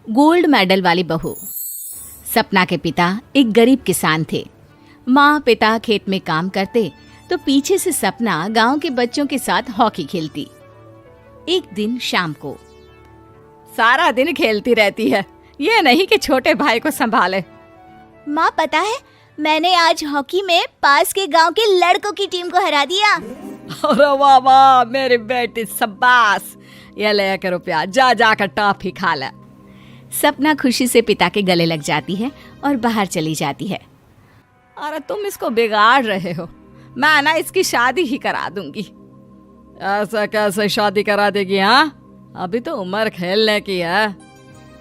Gold medal वाली बहू। सपना के पिता एक गरीब किसान थे। माँ पिता खेत में काम करते तो पीछे से सपना गांव के बच्चों के साथ हॉकी खेलती। एक दिन शाम को, सारा दिन खेलती रहती है, ये नहीं कि छोटे भाई को संभाले। माँ पता है, मैंने आज हॉकी में पास के गांव के लड़कों की टीम को हरा दिया। अरे वाह वाह मेरी बेटी, शाबाश। ये ले कर रुपया, जा जाकर टॉफी खा ले। सपना खुशी से पिता के गले लग जाती है और बाहर चली जाती है। अरे तुम इसको बिगाड़ रहे हो, मैं ना इसकी शादी ही करा दूंगी। ऐसा कैसे शादी करा देगी? हाँ, अभी तो उम्र खेलने की है।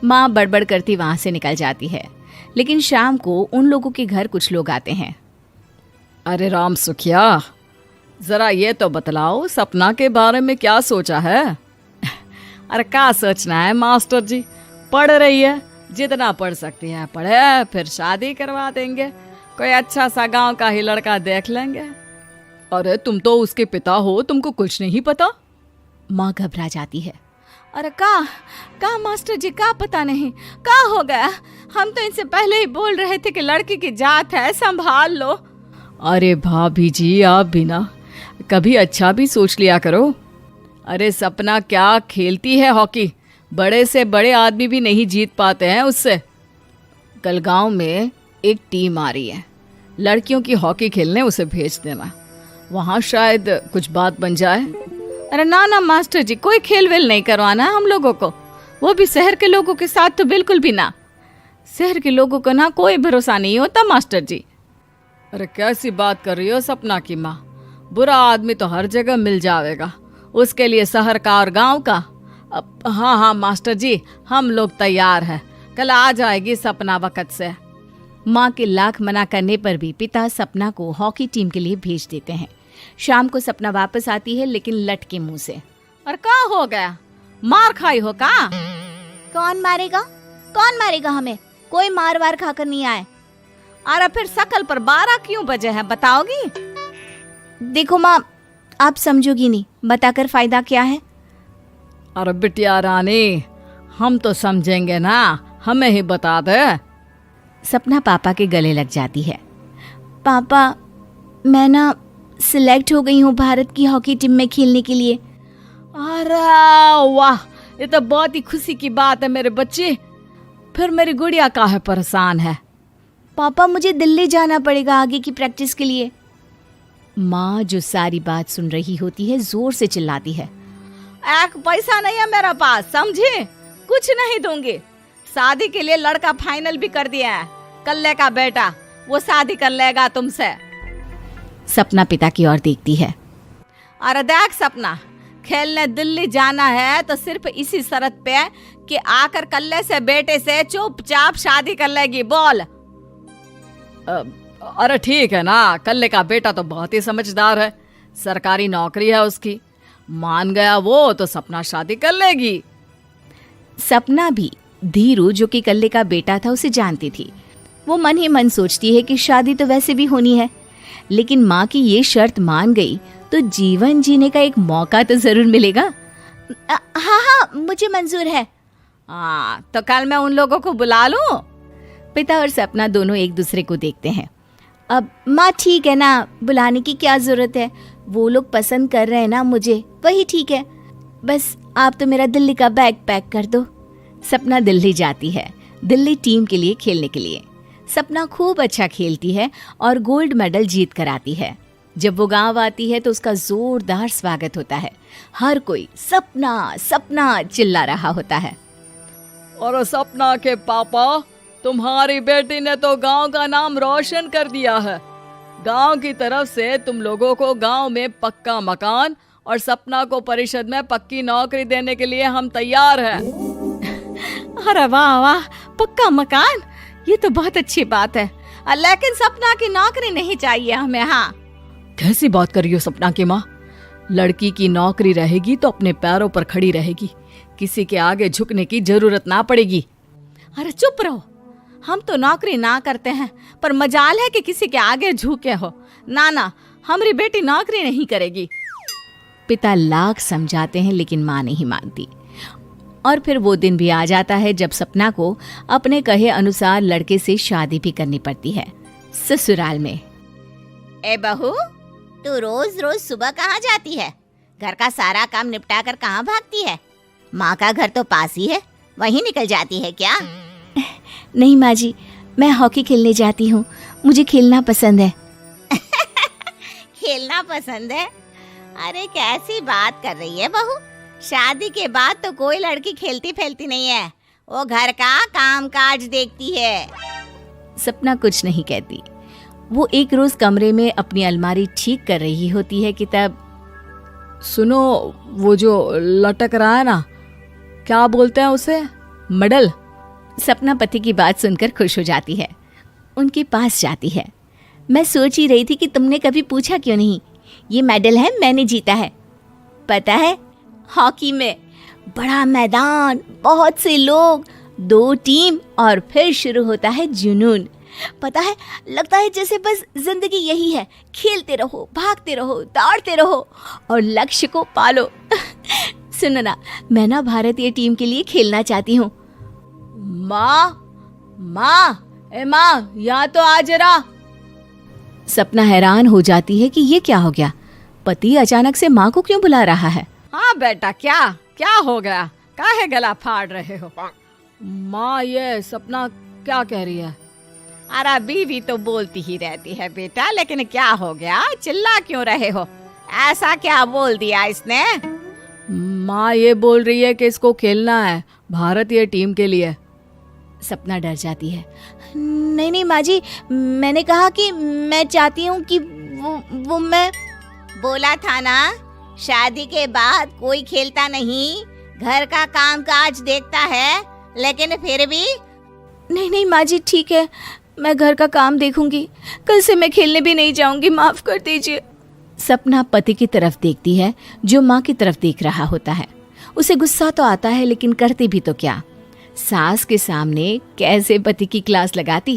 माँ बड़बड़ करती वहां से निकल जाती है। लेकिन शाम को उन लोगों के घर कुछ लोग आते हैं। अरे राम सुखिया, जरा ये तो बतलाओ, सपना के बारे में क्या सोचा है? अरे क्या सोचना है मास्टर जी, पढ़ रही है, जितना पढ़ सकती है पढ़े, फिर शादी करवा देंगे, कोई अच्छा सा गांव का ही लड़का देख लेंगे। अरे तुम तो उसके पिता हो, तुमको कुछ नहीं पता? माँ घबरा जाती है। अरे का मास्टर जी, का पता नहीं, का हो गया? हम तो इनसे पहले ही बोल रहे थे कि लड़की की जात है, संभाल लो। अरे भाभी जी, आप भी ना कभी अच्छा भी सोच लिया करो। अरे सपना क्या खेलती है हॉकी, बड़े से बड़े आदमी भी नहीं जीत पाते हैं उससे। कल गांव में एक टीम आ रही है, लड़कियों की हॉकी खेलने उसे भेज देना, वहां शायद कुछ बात बन जाए। अरे ना ना मास्टर जी, कोई खेल वेल नहीं करवाना हम लोगों को, वो भी शहर के लोगों के साथ तो बिल्कुल भी ना। शहर के लोगों को ना कोई भरोसा नहीं होता मास्टर जी। अरे कैसी बात कर रही हो सपना की माँ, बुरा आदमी तो हर जगह मिल जाएगा, उसके लिए शहर का और गांव का। हाँ हाँ मास्टर जी, हम लोग तैयार हैं, कल आ जाएगी सपना वक्त से। माँ के लाख मना करने पर भी पिता सपना को हॉकी टीम के लिए भेज देते हैं। शाम को सपना वापस आती है, लेकिन लट के मुंह से। और क्या हो गया, मार खाई हो का? कौन मारेगा हमें? कोई मार वार खाकर नहीं आए। अरे फिर शकल पर 12 क्यों बजे हैं, बताओगी? देखो माँ, आप समझोगी नहीं, बताकर फायदा क्या है? अरे बिटिया रानी, हम तो समझेंगे ना, हमें ही बता दे। सपना पापा के गले लग जाती है। पापा, मैं ना सिलेक्ट हो गई हूँ भारत की हॉकी टीम में खेलने के लिए। अरे वाह, ये तो बहुत ही खुशी की बात है मेरे बच्चे। फिर मेरी गुड़िया काहे परेशान है? पापा, मुझे दिल्ली जाना पड़ेगा आगे की प्रैक्टिस के लिए। माँ जो सारी बात सुन रही होती है, जोर से चिल्लाती है। एक पैसा नहीं है मेरे पास, समझे? कुछ नहीं दूंगी। शादी के लिए लड़का फाइनल भी कर दिया है, कल्ले का बेटा, वो शादी कर लेगा तुमसे। सपना पिता की ओर देखती है। अरे देख सपना, खेलने दिल्ली जाना है तो सिर्फ इसी शर्त पे कि आकर कल्ले से बेटे से चुपचाप शादी कर लेगी, बोल। अरे ठीक है ना, कल्ले का बेटा तो बहुत ही समझदार है, सरकारी नौकरी है उसकी, मान गया वो तो सपना शादी कर लेगी। सपना भी धीरू, जो कि कल्ले का बेटा था, उसे जानती थी। वो मन ही मन सोचती है कि शादी तो वैसे भी होनी है, लेकिन माँ की ये शर्त मान गई तो जीवन जीने का एक मौका तो जरूर मिलेगा। हाँ, मुझे मंजूर है। हाँ, तो कल मैं उन लोगों को बुला लूं? पिता और सपना दोनों एक दूसरे को देखते हैं। अब माँ ठीक है ना, बुलाने की क्या जरूरत है, वो लोग पसंद कर रहे हैं ना मुझे, वही ठीक है। बस आप तो मेरा दिल्ली का बैग पैक कर दो। सपना दिल्ली जाती है, दिल्ली टीम के लिए खेलने के लिए। सपना खूब अच्छा खेलती है और गोल्ड मेडल जीत कर आती है। जब वो गांव आती है तो उसका जोरदार स्वागत होता है। हर कोई सपना सपना चिल्ला रहा होता है। और सपना के पापा, तुम्हारी बेटी ने तो गांव का नाम रोशन कर दिया है। गांव की तरफ से तुम लोगों को गांव में पक्का मकान और सपना को परिषद में पक्की नौकरी देने के लिए हम तैयार हैं। अरे वाह वाह, पक्का मकान, ये तो बहुत अच्छी बात है, लेकिन सपना की नौकरी नहीं चाहिए हमें। हाँ, कैसी बात कर रही हो सपना की माँ? लड़की की नौकरी रहेगी तो अपने पैरों पर खड़ी रहेगी, किसी के आगे झुकने की जरूरत ना पड़ेगी। अरे चुप रहो, हम तो नौकरी ना करते हैं, पर मजाल है कि किसी के आगे झुके हो। ना ना, हमारी बेटी नौकरी नहीं करेगी। पिता लाख समझाते हैं लेकिन माँ नहीं मानती। और फिर वो दिन भी आ जाता है जब सपना को अपने कहे अनुसार लड़के से शादी भी करनी पड़ती है। ससुराल में। ए बहू, तू रोज रोज सुबह कहाँ जाती है? घर का सारा काम निपटा कर कहाँ भागती है? माँ का घर तो पास ही है, वहीं निकल जाती है क्या? नहीं माँ जी, मैं हॉकी खेलने जाती हूँ, मुझे खेलना पसंद है। खेलना पसंद है? अरे कैसी बात कर रही है बहू, शादी के बाद तो कोई लड़की खेलती फैलती नहीं है, वो घर का काम काज देखती है। सपना कुछ नहीं कहती। वो एक रोज कमरे में अपनी अलमारी ठीक कर रही होती है कि तब सुनो, वो जो लटक रहा है ना, क्या बोलते हैं उसे? मेडल। सपना पति की बात सुनकर खुश हो जाती है, उनके पास जाती है। मैं सोच ही रही थी कि तुमने कभी पूछा क्यों नहीं। ये मेडल है, मैंने जीता है, पता है, हॉकी में। बड़ा मैदान, बहुत से लोग, 2 टीम और फिर शुरू होता है जुनून। पता है, लगता है जैसे बस जिंदगी यही है, खेलते रहो, भागते रहो, दौड़ते रहो और लक्ष्य को पालो। सुनो ना, मैं ना भारतीय टीम के लिए खेलना चाहती हूँ। माँ, यहाँ तो आ जरा। सपना हैरान हो जाती है कि ये क्या हो गया, पति अचानक से माँ को क्यों बुला रहा है। हाँ बेटा, क्या हो गया? काहे गला फाड़ रहे हो? माँ, ये सपना क्या कह रही है? अरे बीवी तो बोलती ही रहती है बेटा, लेकिन क्या हो गया, चिल्ला क्यों रहे हो? ऐसा क्या बोल दिया इसने? माँ ये बोल रही है कि इसको खेलना है भारतीय टीम के लिए। सपना डर जाती है। नहीं माँ जी, मैंने कहा कि मैं चाहती हूँ कि वो मैं बोला था ना, शादी के बाद कोई खेलता नहीं, घर का काम काज देखता है, लेकिन फिर भी। नहीं माँ जी, ठीक है, मैं घर का काम देखूंगी, कल से मैं खेलने भी नहीं जाऊंगी, माफ कर दीजिए। सपना पति की तरफ देखती है जो माँ की तरफ देख रहा होता है। उसे गुस्सा तो आता है, लेकिन करती भी तो क्या, सास के सामने कैसे पति की क्लास लगाती।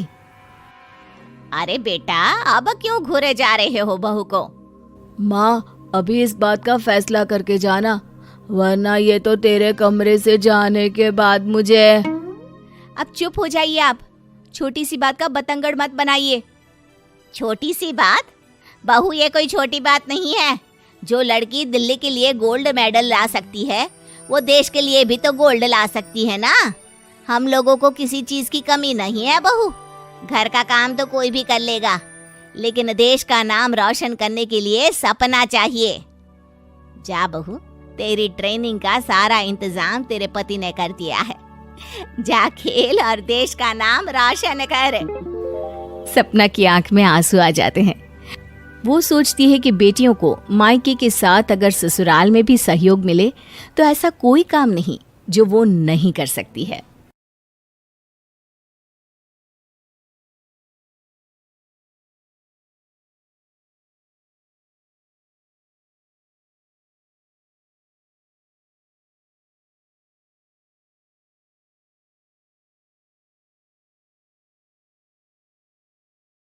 अरे बेटा, अब क्यों घूरे जा रहे हो बहू को? माँ, अभी इस बात का फैसला करके जाना, वरना ये तो तेरे कमरे से जाने के बाद मुझे। अब चुप हो जाइए आप, छोटी सी बात का बतंगड़ मत बनाइए। छोटी सी बात? बहू, ये कोई छोटी बात नहीं है। जो लड़की दिल्ली के लिए गोल्ड मेडल ला सकती है, वो देश के लिए भी तो गोल्ड ला सकती है ना। हम लोगों को किसी चीज की कमी नहीं है बहू, घर का काम तो कोई भी कर लेगा, लेकिन देश का नाम रोशन करने के लिए सपना चाहिए। जा बहू, तेरी ट्रेनिंग का सारा इंतजाम तेरे पति ने कर दिया है, जा खेल और देश का नाम रोशन कर। सपना की आंख में आंसू आ जाते हैं। वो सोचती है कि बेटियों को मायके के साथ अगर ससुराल में भी सहयोग मिले तो ऐसा कोई काम नहीं जो वो नहीं कर सकती है।